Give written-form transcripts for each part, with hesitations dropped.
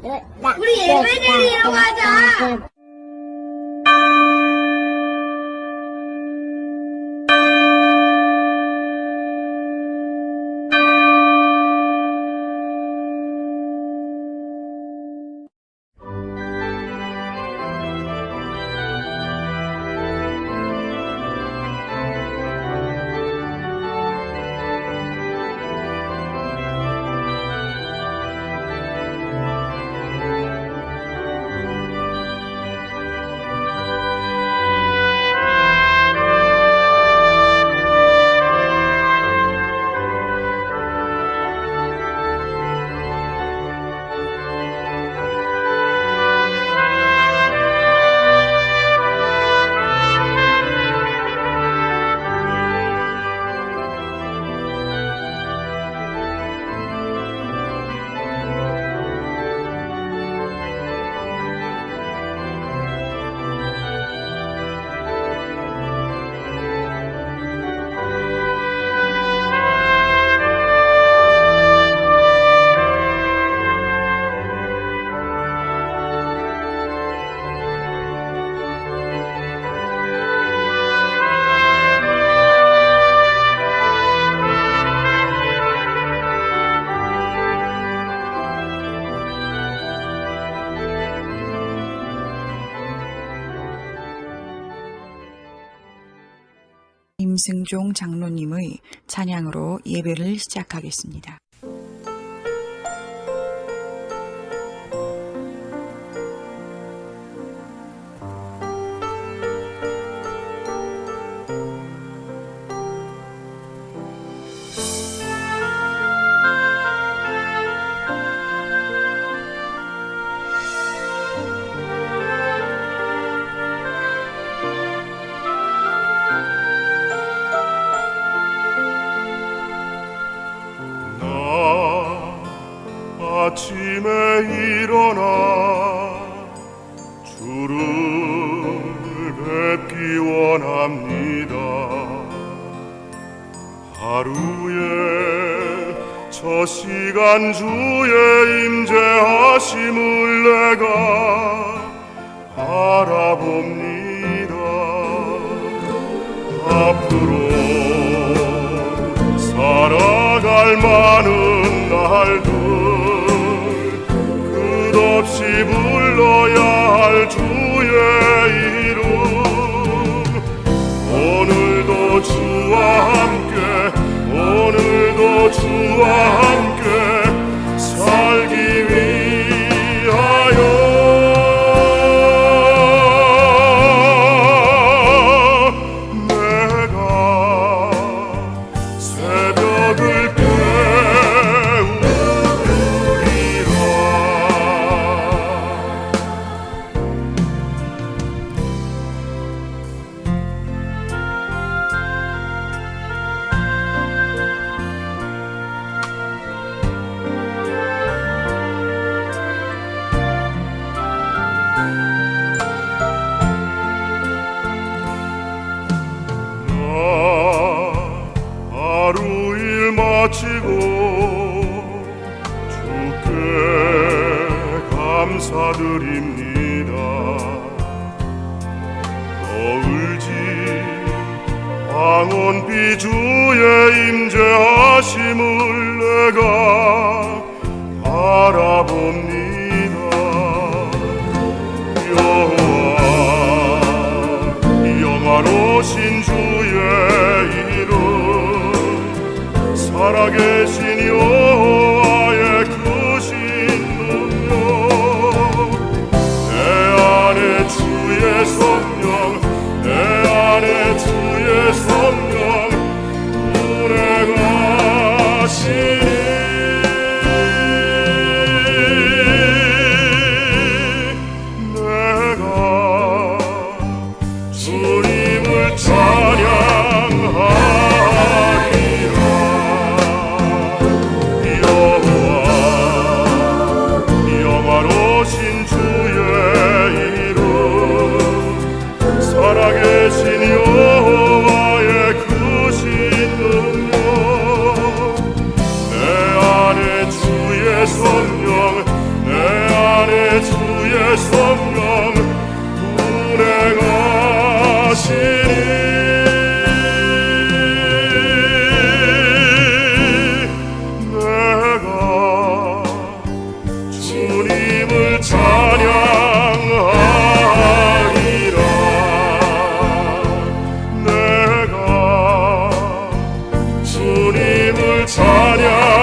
우리 예배 드리러 가자. 임승종 장로님의 찬양으로 예배를 시작하겠습니다. 아침에 일어나 주를 뵙기 원합니다. 하루의 첫 시간 주의 임재하심을 내가 알아봅니다. 앞으로 살아갈 많은 날들 끝없이 불러야 할 주의 이름 오늘도 주와 함께 오늘도 주와 함께 살기 위하여 내가 새벽을 하루 일 마치고 주께 감사드립니다. 너울지 황혼비 주의 임재하심을 내가 바라봅니다. 여호와 영화로신 주의 이름 살아계신 여호와의 크신 능력 내 안에 주의 성령 내 안에 주의 성령 운행하시니 내가 주님을 찬양하리라. 성령 운행하시니 내가 주님을 찬양하리라. 내가 주님을 찬양하리라.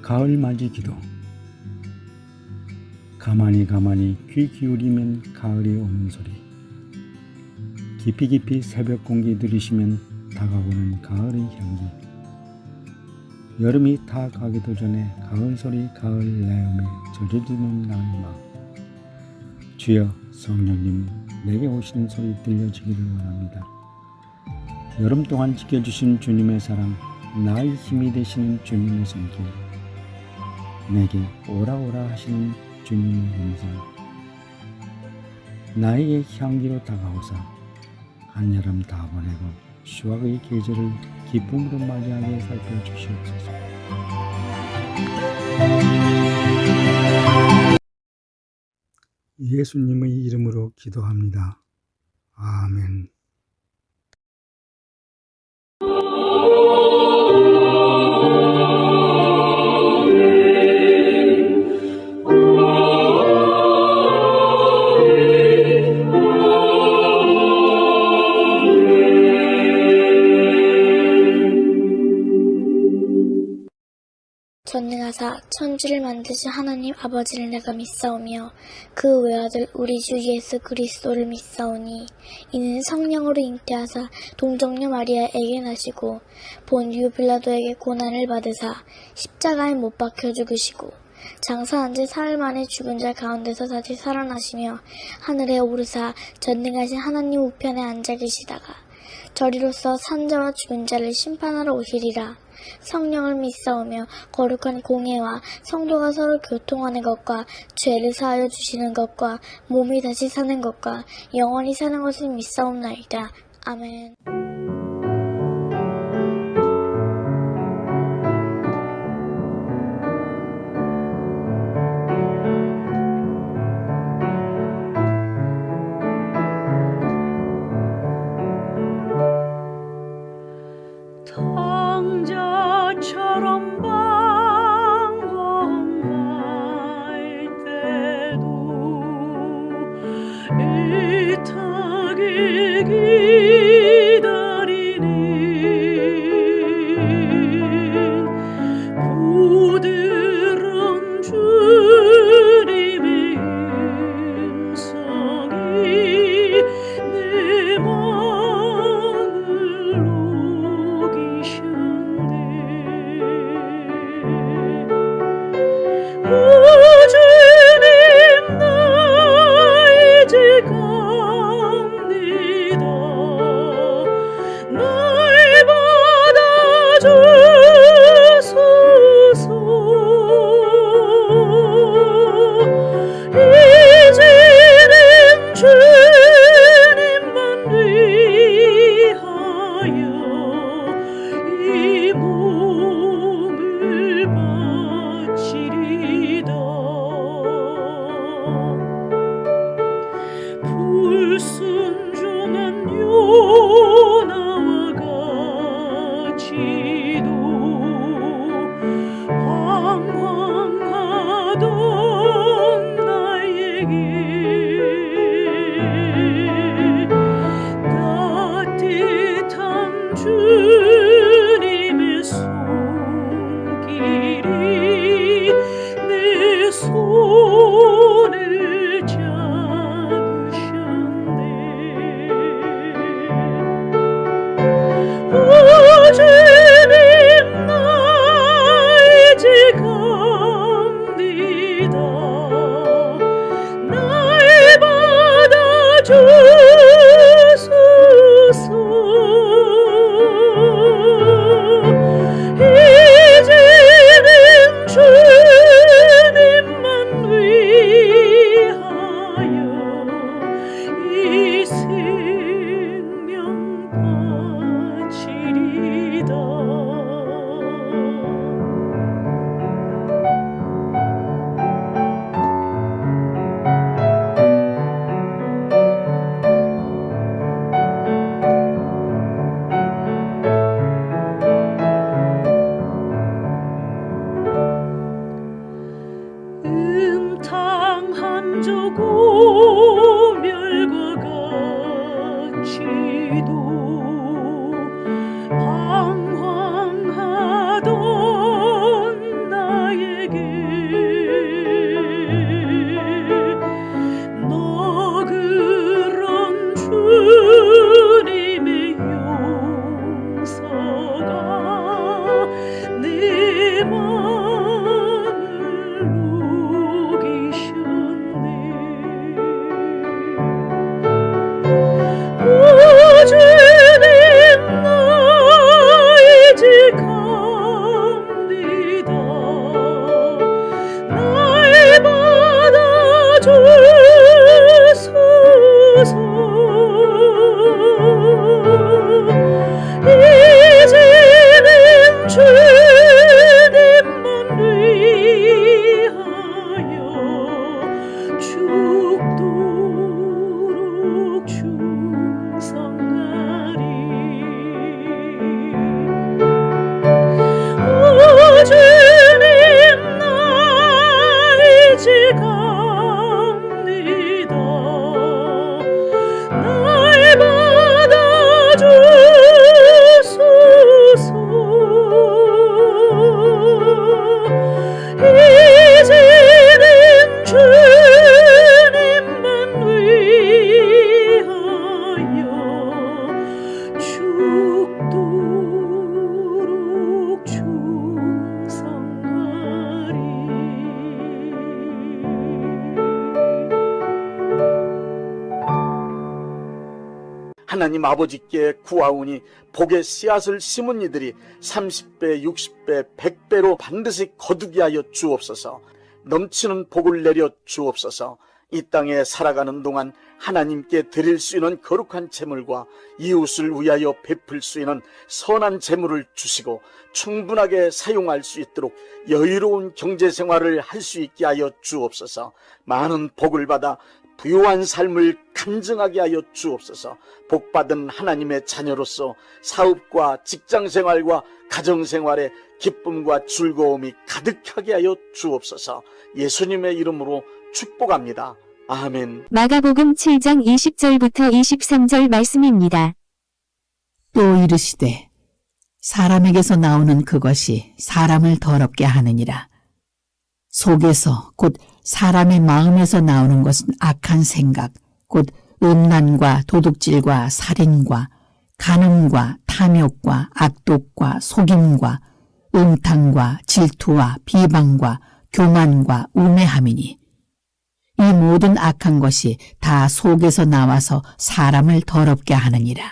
가을 맞이 기도. 가만히 귀 기울이면 가을이 오는 소리. 깊이 새벽 공기 들이시면 다가오는 가을의 향기. 여름이 다 가기도 전에 가을 소리 가을 내음에 젖어드는 나의 마음. 주여 성령님 내게 오시는 소리 들려지기를 원합니다. 여름 동안 지켜주신 주님의 사랑, 나의 힘이 되시는 주님의 손길, 내게 오라 하시는 주님의 음성, 나에게 향기로 다가오사 한여름 다 보내고 수확의 계절을 기쁨으로 맞이하게 살펴주시옵소서. 예수님의 이름으로 기도합니다. 아멘. 전능하사 천지를 만드신 하나님 아버지를 내가 믿사오며 그 외아들 우리 주 예수 그리스도를 믿사오니 이는 성령으로 잉태하사 동정녀 마리아에게 나시고 본유 빌라도에게 고난을 받으사 십자가에 못 박혀 죽으시고 장사한 지 사흘 만에 죽은 자 가운데서 다시 살아나시며 하늘에 오르사 전능하신 하나님 우편에 앉아 계시다가 저리로서 산자와 죽은 자를 심판하러 오시리라. 성령을 믿사오며 거룩한 공예와 성도가 서로 교통하는 것과 죄를 사하여 주시는 것과 몸이 다시 사는 것과 영원히 사는 것을 믿사옵나이다. 아멘. 처럼 방황할 때도 애타게 기다리는 부드러운 주님의 음성이 내 마음을 녹이셨네. 주님 나 이제 갑니다. 날 받아주소서. 이제는 주님만 위하여 이 몸을 바치리다. 저 고멸과 같이도 방황하던 나에게 너 그런 주님의 용서가 내 맘을 녹이셨네. 오 주님 나 이제 갑니다. 날 받아주소서. 이제는 주님만 위하여 죽도록 충성하리. 오 주님 나 이제 갑니다. 날 받아주소서. 이제는 주님만 위하여 죽도록 충성하리. 하나님 아버지께 구하오니 복의 씨앗을 심은 이들이 30배, 60배, 100배로 반드시 거두게 하여 주옵소서. 넘치는 복을 내려 주옵소서. 이 땅에 살아가는 동안 하나님께 드릴 수 있는 거룩한 재물과 이웃을 위하여 베풀 수 있는 선한 재물을 주시고 충분하게 사용할 수 있도록 여유로운 경제생활을 할 수 있게 하여 주옵소서. 많은 복을 받아 부유한 삶을 간증하게 하여 주옵소서. 복받은 하나님의 자녀로서 사업과 직장생활과 가정생활에 기쁨과 즐거움이 가득하게 하여 주옵소서. 예수님의 이름으로 축복합니다. 아멘. 마가복음 7장 20절부터 23절 말씀입니다. 또 이르시되 사람에게서 나오는 그것이 사람을 더럽게 하느니라. 속에서 곧 사람의 마음에서 나오는 것은 악한 생각, 곧 음란과 도둑질과 살인과 간음과 탐욕과 악독과 속임과 음탕과 질투와 비방과 교만과 우매함이니 이 모든 악한 것이 다 속에서 나와서 사람을 더럽게 하느니라.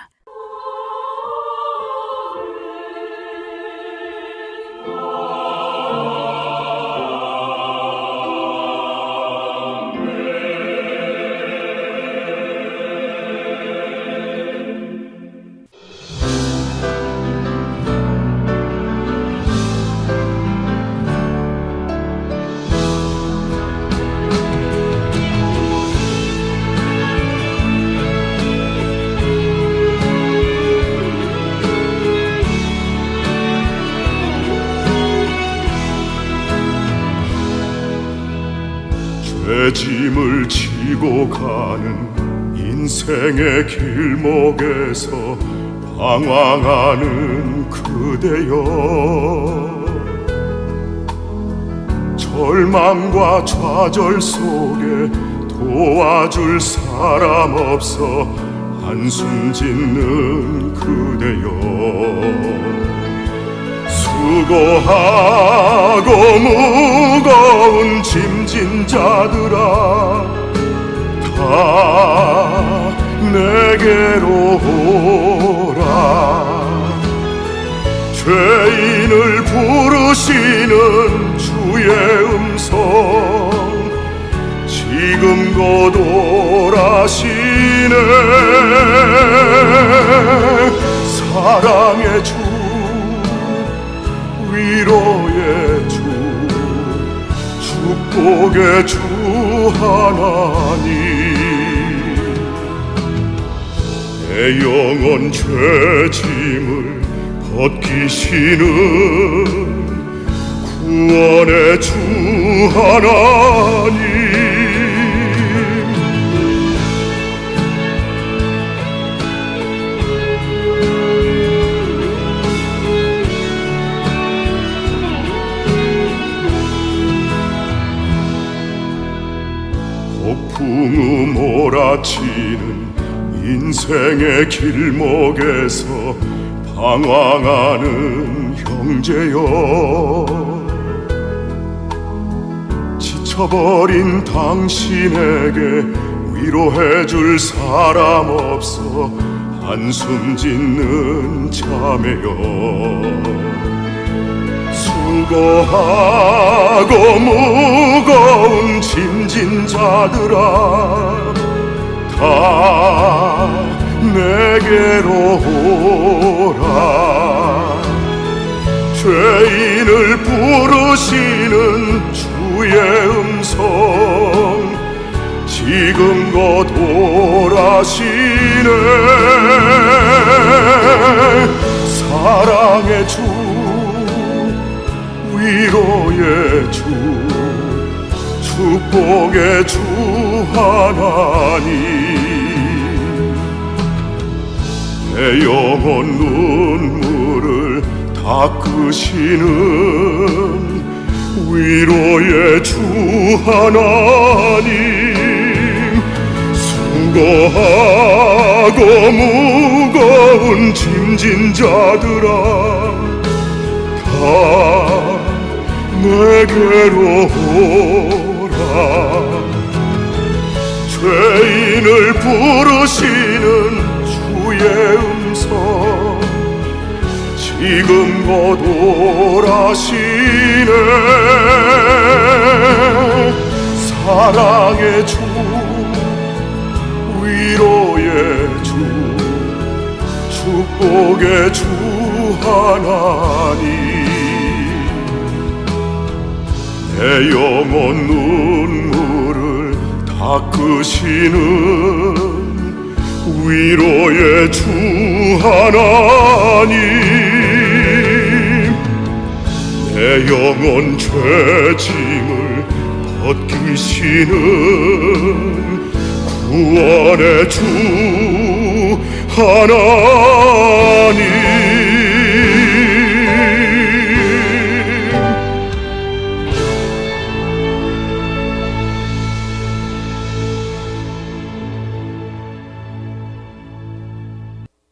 내 짐을 지고 가는 인생의 길목에서 방황하는 그대여, 절망과 좌절 속에 도와줄 사람 없어 한숨 짓는 그대여, 수고하고 무거운 짐진 자들아 다 내게로 오라. 죄인을 부르시는 주의 음성 지금 곧 오라시네. 사랑의 주, 위로의 주, 축복의 주 하나님, 내 영혼 죄짐을 벗기시는 구원의 주 하나님, 풍우 몰아치는 인생의 길목에서 방황하는 형제여, 지쳐버린 당신에게 위로해줄 사람 없어 한숨 짓는 자매여, 수고하고 무거운 짐진 자들아 다 내게로 오라. 죄인을 부르시는 주의 음성 지금 곧 오라시네. 사랑의 주, 위로의 주, 축복의 주 하나님, 내 영혼 눈물을 닦으시는 위로의 주 하나님, 수고하고 무거운 짐진 자들아 다 내게로 오라. 죄인을 부르시는 주의 음성 지금 곧 오라시네. 사랑의 주, 위로의 주, 축복의 주 하나님, 내 영혼 눈물을 닦으시는 위로의 주 하나님, 내 영혼 죄짐을 벗기시는 구원의 주 하나님.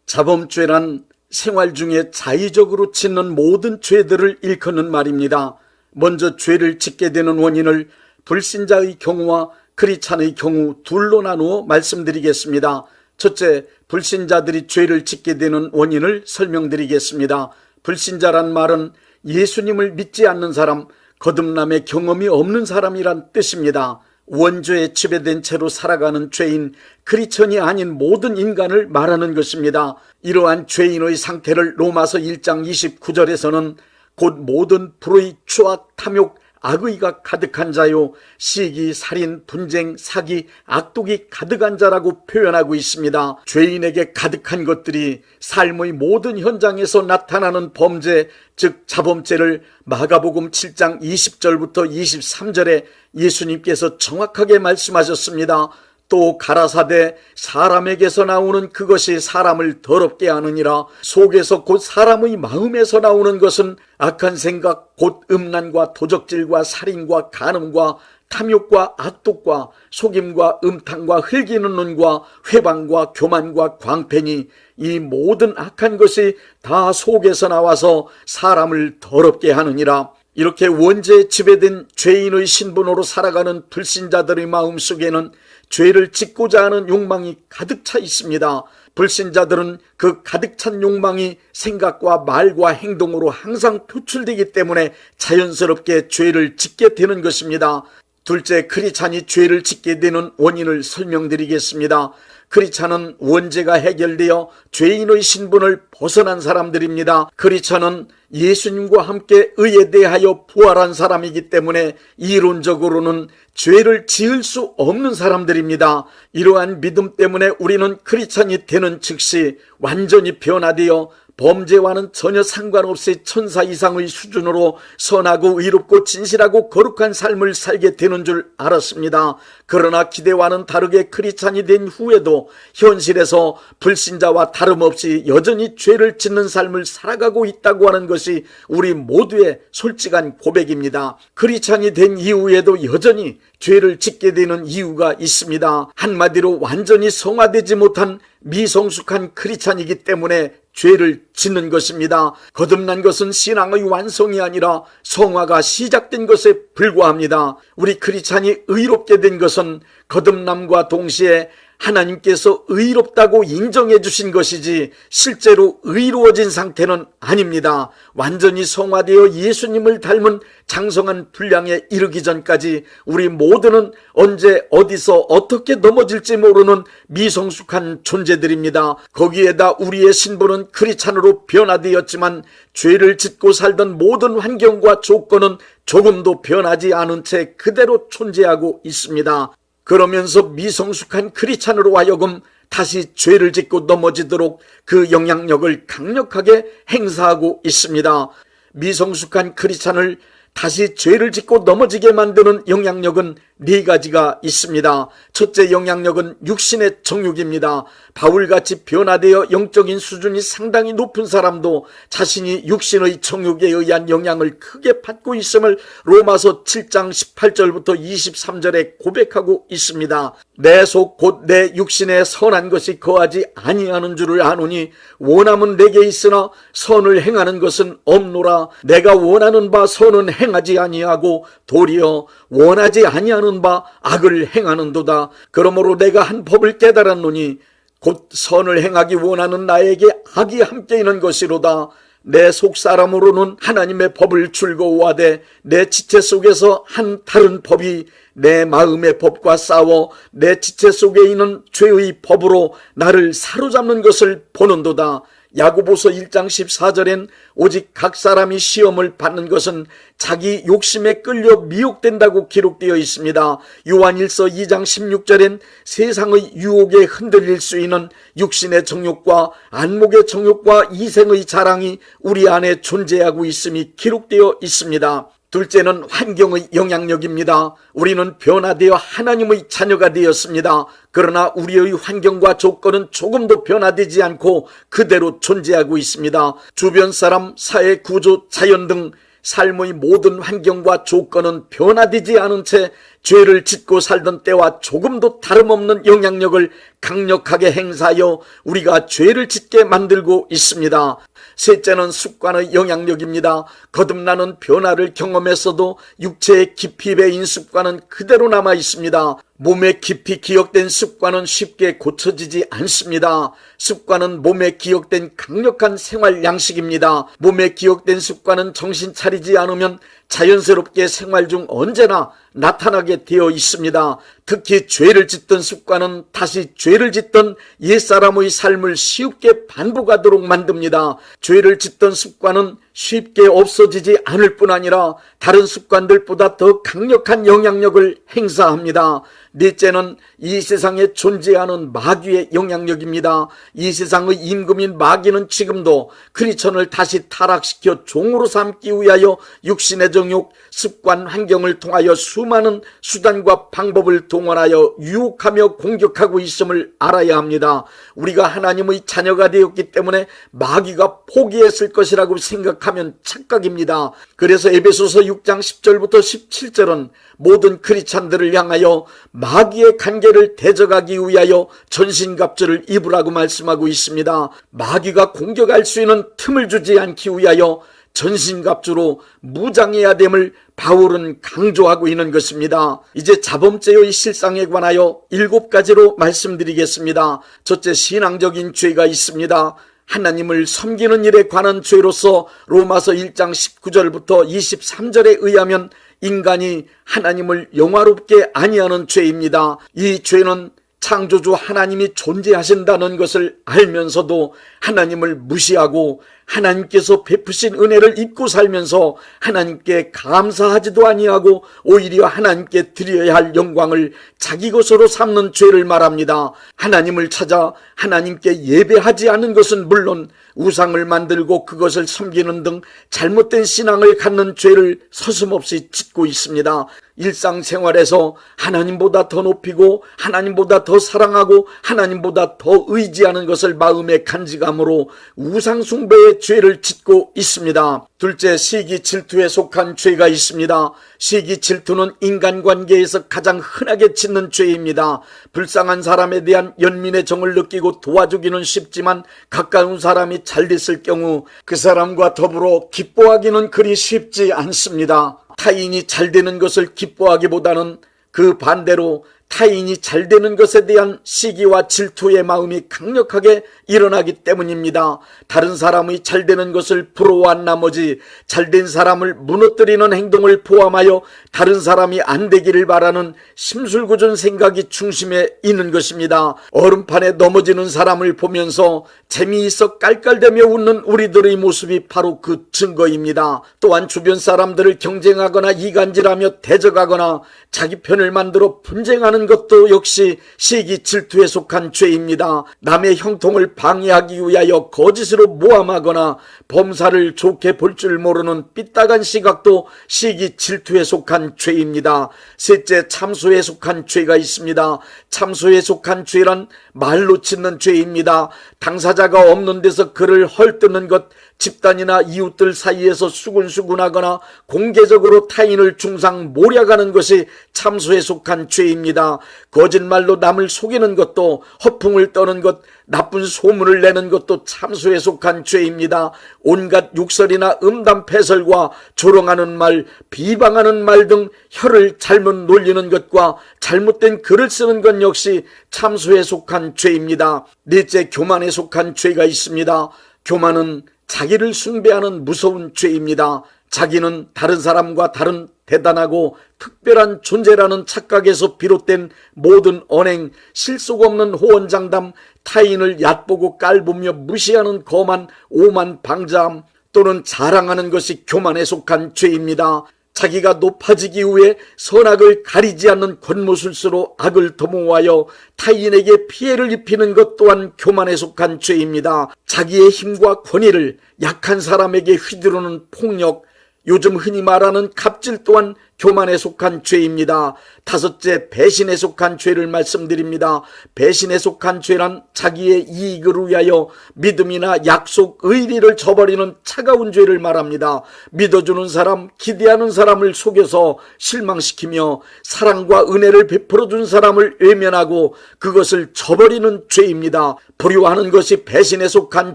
자범죄란 생활 중에 자의적으로 짓는 모든 죄들을 일컫는 말입니다. 먼저 죄를 짓게 되는 원인을 불신자의 경우와 크리스찬의 경우 둘로 나누어 말씀드리겠습니다. 첫째, 불신자들이 죄를 짓게 되는 원인을 설명드리겠습니다. 불신자란 말은 예수님을 믿지 않는 사람, 거듭남의 경험이 없는 사람이란 뜻입니다. 원죄에 지배된 채로 살아가는 죄인, 크리스천이 아닌 모든 인간을 말하는 것입니다. 이러한 죄인의 상태를 로마서 1장 29절에서는 곧 모든 불의, 추악, 탐욕, 악의가 가득한 자요, 시기, 살인, 분쟁, 사기, 악독이 가득한 자라고 표현하고 있습니다. 죄인에게 가득한 것들이 삶의 모든 현장에서 나타나는 범죄, 즉 자범죄를 마가복음 7장 20절부터 23절에 예수님께서 정확하게 말씀하셨습니다. 또 가라사대 사람에게서 나오는 그것이 사람을 더럽게 하느니라. 속에서 곧 사람의 마음에서 나오는 것은 악한 생각, 곧 음란과 도적질과 살인과 간음과 탐욕과 악독과 속임과 음탕과 흘기는 눈과 회방과 교만과 광패니, 이 모든 악한 것이 다 속에서 나와서 사람을 더럽게 하느니라. 이렇게 원죄에 지배된 죄인의 신분으로 살아가는 불신자들의 마음속에는 죄를 짓고자 하는 욕망이 가득 차 있습니다. 불신자들은 그 가득 찬 욕망이 생각과 말과 행동으로 항상 표출되기 때문에 자연스럽게 죄를 짓게 되는 것입니다. 둘째, 크리스찬이 죄를 짓게 되는 원인을 설명드리겠습니다. 크리스찬은 원죄가 해결되어 죄인의 신분을 벗어난 사람들입니다. 크리스찬은 예수님과 함께 의에 대하여 부활한 사람이기 때문에 이론적으로는 죄를 지을 수 없는 사람들입니다. 이러한 믿음 때문에 우리는 크리스찬이 되는 즉시 완전히 변화되어 범죄와는 전혀 상관없이 천사 이상의 수준으로 선하고 의롭고 진실하고 거룩한 삶을 살게 되는 줄 알았습니다. 그러나 기대와는 다르게 크리스찬이 된 후에도 현실에서 불신자와 다름없이 여전히 죄를 짓는 삶을 살아가고 있다고 하는 것이 우리 모두의 솔직한 고백입니다. 크리스찬이 된 이후에도 여전히 죄를 짓게 되는 이유가 있습니다. 한마디로 완전히 성화되지 못한 미성숙한 크리스찬이기 때문에 죄를 짓는 것입니다. 거듭난 것은 신앙의 완성이 아니라 성화가 시작된 것에 불과합니다. 우리 크리스찬이 의롭게 된 것은 거듭남과 동시에 하나님께서 의롭다고 인정해 주신 것이지 실제로 의로워진 상태는 아닙니다. 완전히 성화되어 예수님을 닮은 장성한 분량에 이르기 전까지 우리 모두는 언제 어디서 어떻게 넘어질지 모르는 미성숙한 존재들입니다. 거기에다 우리의 신분은 크리스찬으로 변화되었지만 죄를 짓고 살던 모든 환경과 조건은 조금도 변하지 않은 채 그대로 존재하고 있습니다. 그러면서 미성숙한 크리스찬으로 하여금 다시 죄를 짓고 넘어지도록 그 영향력을 강력하게 행사하고 있습니다. 미성숙한 크리스찬을 다시 죄를 짓고 넘어지게 만드는 영향력은 네 가지가 있습니다. 첫째 영향력은 육신의 정욕입니다. 바울같이 변화되어 영적인 수준이 상당히 높은 사람도 자신이 육신의 정욕에 의한 영향을 크게 받고 있음을 로마서 7장 18절부터 23절에 고백하고 있습니다. 내 속 곧 내 육신에 선한 것이 거하지 아니하는 줄을 아노니 원함은 내게 있으나 선을 행하는 것은 없노라. 내가 원하는 바 선은 행하지 아니하고 도리어 원하지 아니하는 바 악을 행하는도다. 그러므로 내가 한 법을 깨달았노니 곧 선을 행하기 원하는 나에게 악이 함께 있는 것이로다. 내 속사람으로는 하나님의 법을 즐거워하되 내 지체 속에서 한 다른 법이 내 마음의 법과 싸워 내 지체 속에 있는 죄의 법으로 나를 사로잡는 것을 보는도다. 야고보서 1장 14절엔 오직 각 사람이 시험을 받는 것은 자기 욕심에 끌려 미혹된다고 기록되어 있습니다. 요한일서 2장 16절엔 세상의 유혹에 흔들릴 수 있는 육신의 정욕과 안목의 정욕과 이생의 자랑이 우리 안에 존재하고 있음이 기록되어 있습니다. 둘째는 환경의 영향력입니다. 우리는 변화되어 하나님의 자녀가 되었습니다. 그러나 우리의 환경과 조건은 조금도 변화되지 않고 그대로 존재하고 있습니다. 주변 사람, 사회 구조, 자연 등 삶의 모든 환경과 조건은 변화되지 않은 채 죄를 짓고 살던 때와 조금도 다름없는 영향력을 강력하게 행사하여 우리가 죄를 짓게 만들고 있습니다. 셋째는 습관의 영향력입니다. 거듭나는 변화를 경험했어도 육체에 깊이 배인 습관은 그대로 남아 있습니다. 몸에 깊이 기억된 습관은 쉽게 고쳐지지 않습니다. 습관은 몸에 기억된 강력한 생활 양식입니다. 몸에 기억된 습관은 정신 차리지 않으면 자연스럽게 생활 중 언제나 나타나게 되어 있습니다. 특히 죄를 짓던 습관은 다시 죄를 짓던 옛사람의 삶을 쉽게 반복하도록 만듭니다. 죄를 짓던 습관은 쉽게 없어지지 않을 뿐 아니라 다른 습관들보다 더 강력한 영향력을 행사합니다. 넷째는 이 세상에 존재하는 마귀의 영향력입니다. 이 세상의 임금인 마귀는 지금도 크리스천을 다시 타락시켜 종으로 삼기 위하여 육신의 정욕, 습관, 환경을 통하여 수많은 수단과 방법을 동원하여 유혹하며 공격하고 있음을 알아야 합니다. 우리가 하나님의 자녀가 되었기 때문에 마귀가 포기했을 것이라고 생각하면 착각입니다. 그래서 에베소서 6장 10절부터 17절은 모든 크리스찬들을 향하여 마귀의 관계를 대적하기 위하여 전신갑주를 입으라고 말씀하고 있습니다. 마귀가 공격할 수 있는 틈을 주지 않기 위하여 전신갑주로 무장해야 됨을 바울은 강조하고 있는 것입니다. 이제 자범죄의 실상에 관하여 7가지로 말씀드리겠습니다. 첫째, 신앙적인 죄가 있습니다. 하나님을 섬기는 일에 관한 죄로서 로마서 1장 19절부터 23절에 의하면 인간이 하나님을 영화롭게 아니하는 죄입니다. 이 죄는 창조주 하나님이 존재하신다는 것을 알면서도 하나님을 무시하고 하나님께서 베푸신 은혜를 잊고 살면서 하나님께 감사하지도 아니하고 오히려 하나님께 드려야 할 영광을 자기 것으로 삼는 죄를 말합니다. 하나님을 찾아 하나님께 예배하지 않는 것은 물론 우상을 만들고 그것을 섬기는 등 잘못된 신앙을 갖는 죄를 서슴없이 짓고 있습니다. 일상생활에서 하나님보다 더 높이고 하나님보다 더 사랑하고 하나님보다 더 의지하는 것을 마음에 간직함으로 우상숭배의 죄를 짓고 있습니다. 둘째, 시기 질투에 속한 죄가 있습니다. 시기 질투는 인간관계에서 가장 흔하게 짓는 죄입니다. 불쌍한 사람에 대한 연민의 정을 느끼고 도와주기는 쉽지만 가까운 사람이 잘됐을 경우 그 사람과 더불어 기뻐하기는 그리 쉽지 않습니다. 타인이 잘되는 것을 기뻐하기보다는 그 반대로 타인이 잘되는 것에 대한 시기와 질투의 마음이 강력하게 일어나기 때문입니다. 다른 사람의 잘되는 것을 부러워한 나머지 잘된 사람을 무너뜨리는 행동을 포함하여 다른 사람이 안 되기를 바라는 심술궂은 생각이 중심에 있는 것입니다. 얼음판에 넘어지는 사람을 보면서 재미있어 깔깔대며 웃는 우리들의 모습이 바로 그 증거입니다. 또한 주변 사람들을 경쟁하거나 이간질하며 대적하거나 자기 편을 만들어 분쟁하는 것도 역시 시기 질투에 속한 죄입니다. 남의 형통을 방해하기 위하여 거짓으로 모함하거나 범사를 좋게 볼 줄 모르는 삐딱한 시각도 시기 질투에 속한 죄입니다. 셋째, 참소에 속한 죄가 있습니다. 참소에 속한 죄란 말로 짓는 죄입니다. 당사자가 없는 데서 그를 헐뜯는 것, 집단이나 이웃들 사이에서 수군수군하거나 공개적으로 타인을 중상모략하는 것이 참소에 속한 죄입니다. 거짓말로 남을 속이는 것도, 허풍을 떠는 것, 나쁜 소문을 내는 것도 참소에 속한 죄입니다. 온갖 욕설이나 음담패설과 조롱하는 말, 비방하는 말 등 혀를 잘못 놀리는 것과 잘못된 글을 쓰는 것 역시 참소에 속한 죄입니다. 넷째, 교만에 속한 죄가 있습니다. 교만은 자기를 숭배하는 무서운 죄입니다. 자기는 다른 사람과 다른 대단하고 특별한 존재라는 착각에서 비롯된 모든 언행, 실속 없는 호언장담, 타인을 얕보고 깔보며 무시하는 거만, 오만, 방자함 또는 자랑하는 것이 교만에 속한 죄입니다. 자기가 높아지기 위해 선악을 가리지 않는 권모술수로 악을 도모하여 타인에게 피해를 입히는 것 또한 교만에 속한 죄입니다. 자기의 힘과 권위를 약한 사람에게 휘두르는 폭력, 요즘 흔히 말하는 갑질 또한 교만에 속한 죄입니다. 다섯째, 배신에 속한 죄를 말씀드립니다. 배신에 속한 죄란 자기의 이익을 위하여 믿음이나 약속, 의리를 저버리는 차가운 죄를 말합니다. 믿어주는 사람, 기대하는 사람을 속여서 실망시키며 사랑과 은혜를 베풀어준 사람을 외면하고 그것을 저버리는 죄입니다. 불효하는 것이 배신에 속한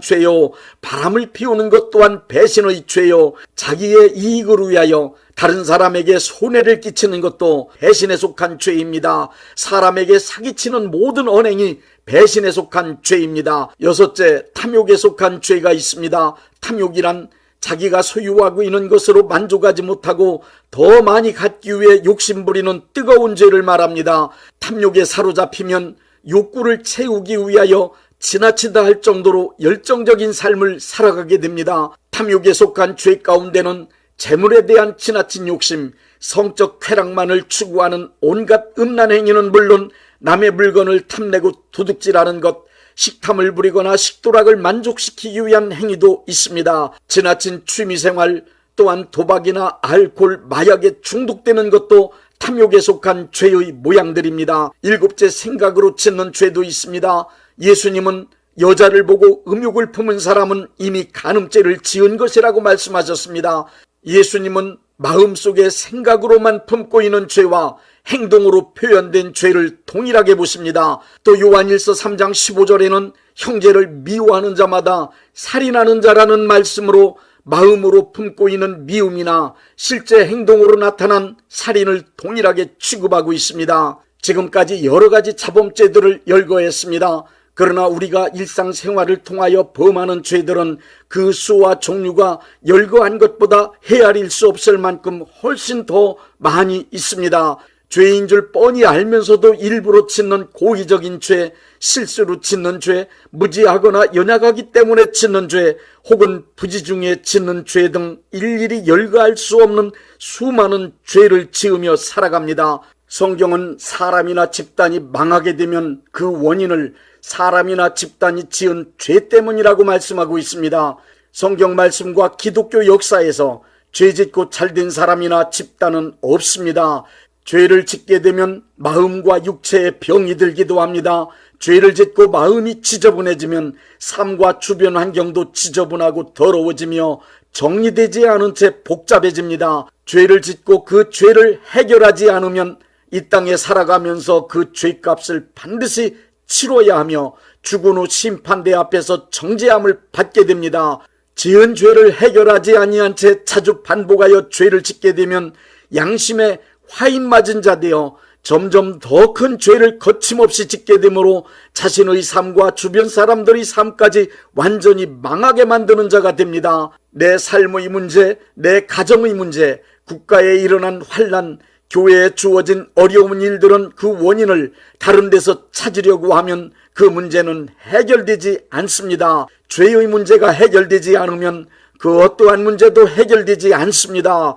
죄요, 바람을 피우는 것 또한 배신의 죄요, 자기의 이익을 위하여 다른 사람에게 손해를 끼치는 것도 배신에 속한 죄입니다. 사람에게 사기치는 모든 언행이 배신에 속한 죄입니다. 여섯째, 탐욕에 속한 죄가 있습니다. 탐욕이란 자기가 소유하고 있는 것으로 만족하지 못하고 더 많이 갖기 위해 욕심부리는 뜨거운 죄를 말합니다. 탐욕에 사로잡히면 욕구를 채우기 위하여 지나치다 할 정도로 열정적인 삶을 살아가게 됩니다. 탐욕에 속한 죄 가운데는 재물에 대한 지나친 욕심, 성적 쾌락만을 추구하는 온갖 음란 행위는 물론 남의 물건을 탐내고 도둑질하는 것, 식탐을 부리거나 식도락을 만족시키기 위한 행위도 있습니다. 지나친 취미생활 또한 도박이나 알코올, 마약에 중독되는 것도 탐욕에 속한 죄의 모양들입니다. 일곱째, 생각으로 짓는 죄도 있습니다. 예수님은 여자를 보고 음욕을 품은 사람은 이미 간음죄를 지은 것이라고 말씀하셨습니다. 예수님은 마음속에 생각으로만 품고 있는 죄와 행동으로 표현된 죄를 동일하게 보십니다. 또 요한일서 3장 15절에는 형제를 미워하는 자마다 살인하는 자라는 말씀으로 마음으로 품고 있는 미움이나 실제 행동으로 나타난 살인을 동일하게 취급하고 있습니다. 지금까지 여러 가지 자범죄들을 열거했습니다. 그러나 우리가 일상생활을 통하여 범하는 죄들은 그 수와 종류가 열거한 것보다 헤아릴 수 없을 만큼 훨씬 더 많이 있습니다. 죄인 줄 뻔히 알면서도 일부러 짓는 고의적인 죄, 실수로 짓는 죄, 무지하거나 연약하기 때문에 짓는 죄, 혹은 부지 중에 짓는 죄 등 일일이 열거할 수 없는 수많은 죄를 지으며 살아갑니다. 성경은 사람이나 집단이 망하게 되면 그 원인을 사람이나 집단이 지은 죄 때문이라고 말씀하고 있습니다. 성경 말씀과 기독교 역사에서 죄 짓고 잘된 사람이나 집단은 없습니다. 죄를 짓게 되면 마음과 육체에 병이 들기도 합니다. 죄를 짓고 마음이 지저분해지면 삶과 주변 환경도 지저분하고 더러워지며 정리되지 않은 채 복잡해집니다. 죄를 짓고 그 죄를 해결하지 않으면 이 땅에 살아가면서 그 죄값을 반드시 치러야 하며 죽은 후 심판대 앞에서 정죄함을 받게 됩니다. 지은 죄를 해결하지 아니한 채 자주 반복하여 죄를 짓게 되면 양심에 화인 맞은 자 되어 점점 더 큰 죄를 거침없이 짓게 되므로 자신의 삶과 주변 사람들의 삶까지 완전히 망하게 만드는 자가 됩니다. 내 삶의 문제, 내 가정의 문제, 국가에 일어난 환난, 교회에 주어진 어려운 일들은 그 원인을 다른 데서 찾으려고 하면 그 문제는 해결되지 않습니다. 죄의 문제가 해결되지 않으면 그 어떠한 문제도 해결되지 않습니다.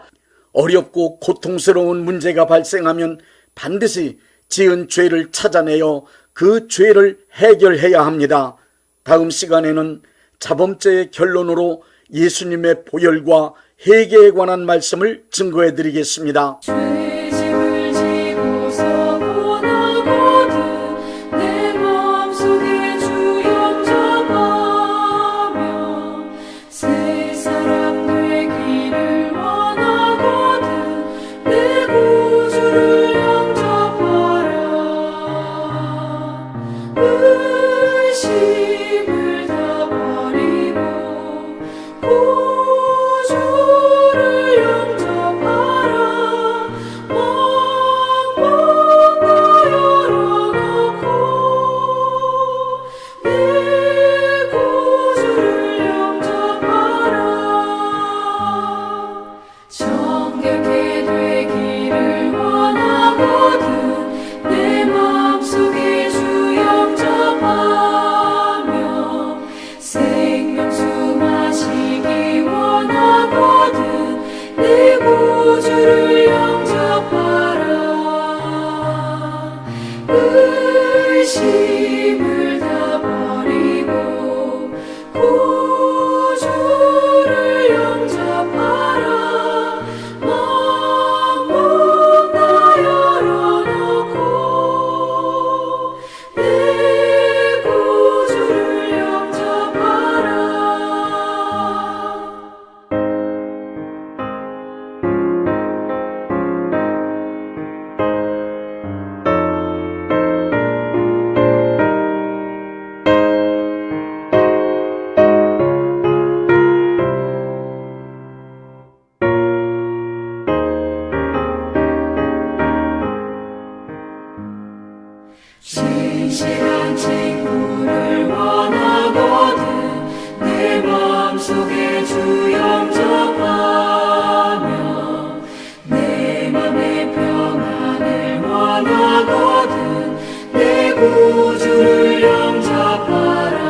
어렵고 고통스러운 문제가 발생하면 반드시 지은 죄를 찾아내어 그 죄를 해결해야 합니다. 다음 시간에는 자범죄의 결론으로 예수님의 보혈과 회개에 관한 말씀을 증거해 드리겠습니다. 죄짐을 지고서 원하거든 내 마음속에 주 영접하며 새 사람 되기를 원하거든 내 구주를 영접하라. 의심을 다 버리고 구주를 영접하라. 왕문 다 열어놓고 내 구주를 영접하라. 정결케 되기를 원하거든 내 마음속에 주 영접하며 생명수 마시기 원하거든 내 구주를 영접하라. 의심을 다 버리고 구주를 영접하라. 왕문 다 열어놓고 내 구주를 영접하라. 진실한 친구를 원하거든 내 마음속에 주 영접하며 내 맘의 평안을 원하거든 내 구주를 영접하라.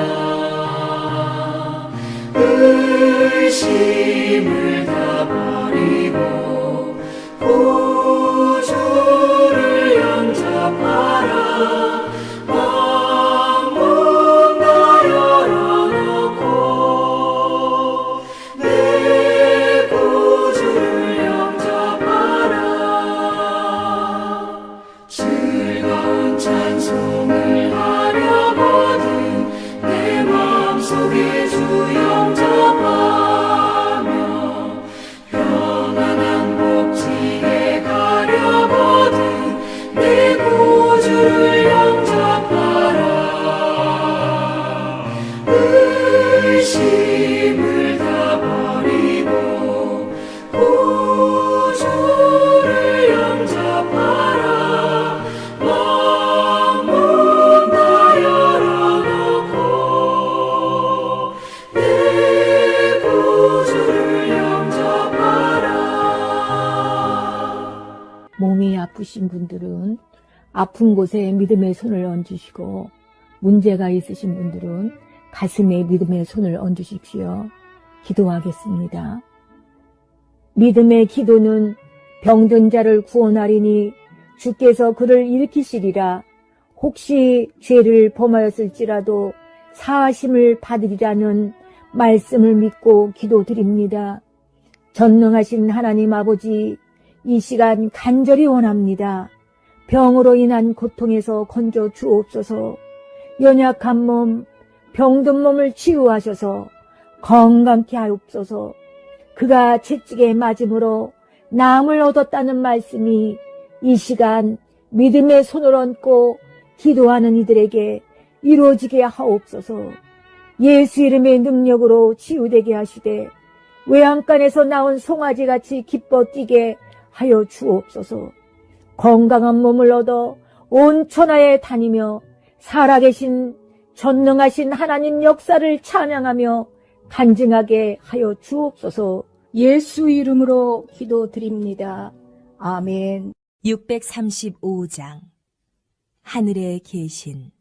의심을 다 버리고 구주를 영접하라. 왕문 다 열어놓고 내 구주를 영접하라. 즐거운 찬송을 하려거든 내 마음속에 주 영접하며 평안한 복지에 가려거든 내 구주를 영접하라. 의심을 다 버리고 구주를 영접하라. 왕문 다 열어놓고 내 구주를 영접하라. 몸이 아프신 분들은 아픈 곳에 믿음의 손을 얹으시고 문제가 있으신 분들은 가슴에 믿음의 손을 얹으십시오. 기도하겠습니다. 믿음의 기도는 병든 자를 구원하리니 주께서 그를 일으키시리라. 혹시 죄를 범하였을지라도 사하심을 받으리라는 말씀을 믿고 기도드립니다. 전능하신 하나님 아버지, 이 시간 간절히 원합니다. 병으로 인한 고통에서 건져 주옵소서. 연약한 몸, 병든 몸을 치유하셔서 건강케 하옵소서. 그가 채찍에 맞음으로 나음을 얻었다는 말씀이 이 시간 믿음의 손을 얹고 기도하는 이들에게 이루어지게 하옵소서. 예수 이름의 능력으로 치유되게 하시되 외양간에서 나온 송아지같이 기뻐 뛰게 하여 주옵소서. 건강한 몸을 얻어 온 천하에 다니며 살아계신 전능하신 하나님 역사를 찬양하며 간증하게 하여 주옵소서. 예수 이름으로 기도드립니다. 아멘. 635장 하늘에 계신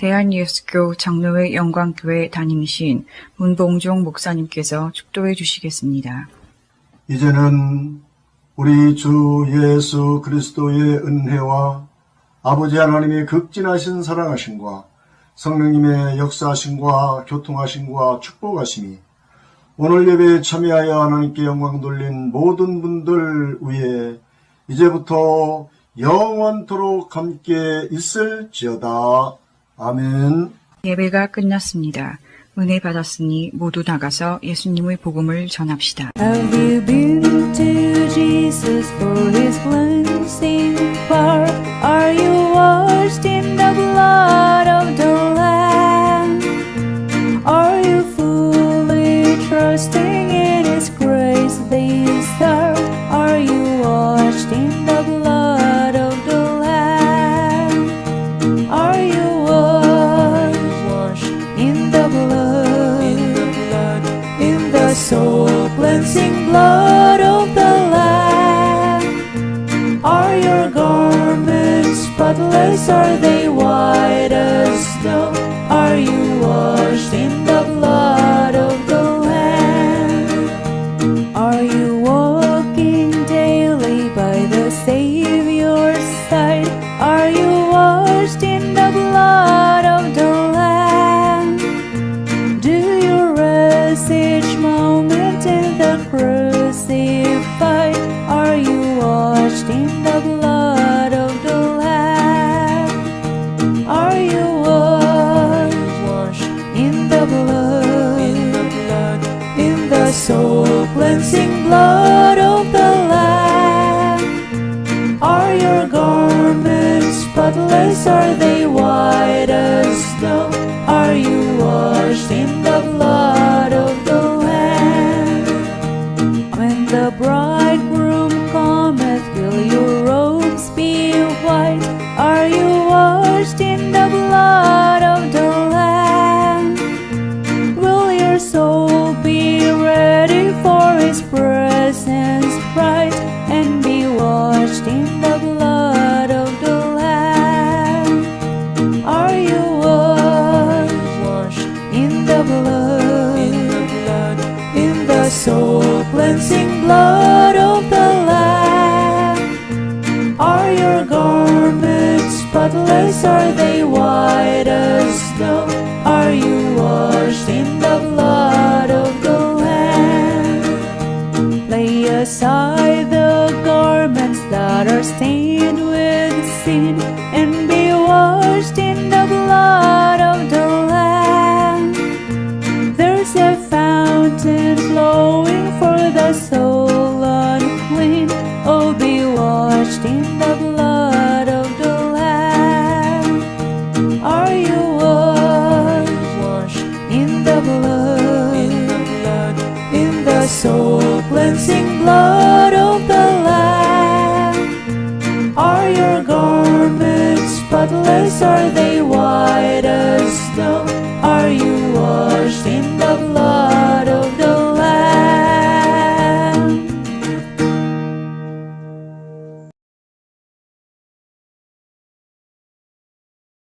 대한예수교 장로회 영광교회 담임이신 문봉종 목사님께서 축도해 주시겠습니다. 이제는 우리 주 예수 그리스도의 은혜와 아버지 하나님의 극진하신 사랑하심과 성령님의 역사하심과 교통하심과 축복하심이 오늘 예배에 참여하여 하나님께 영광 돌린 모든 분들 위에 이제부터 영원토록 함께 있을지어다. 아멘. 예배가 끝났습니다. 은혜 받았으니 모두 나가서 예수님의 복음을 전합시다. Have you been to Jesus for his cleansing power? Are you washed in the blood of the Lamb? Are you fully trusting in his grace this hour? Are you washed in the blood of the Lamb? Are you washed in the blood, in the soul cleansing blood of the Lamb? Are your garments spotless? Are they white as snow? Are you washed in the blood of the Lamb? Are you walking daily by the Savior's side? Are you washed in the blood of the Lamb? Do you rest each moment in the crucified? Are you washed in the blood of the Lamb? by the garments that are stained with sin.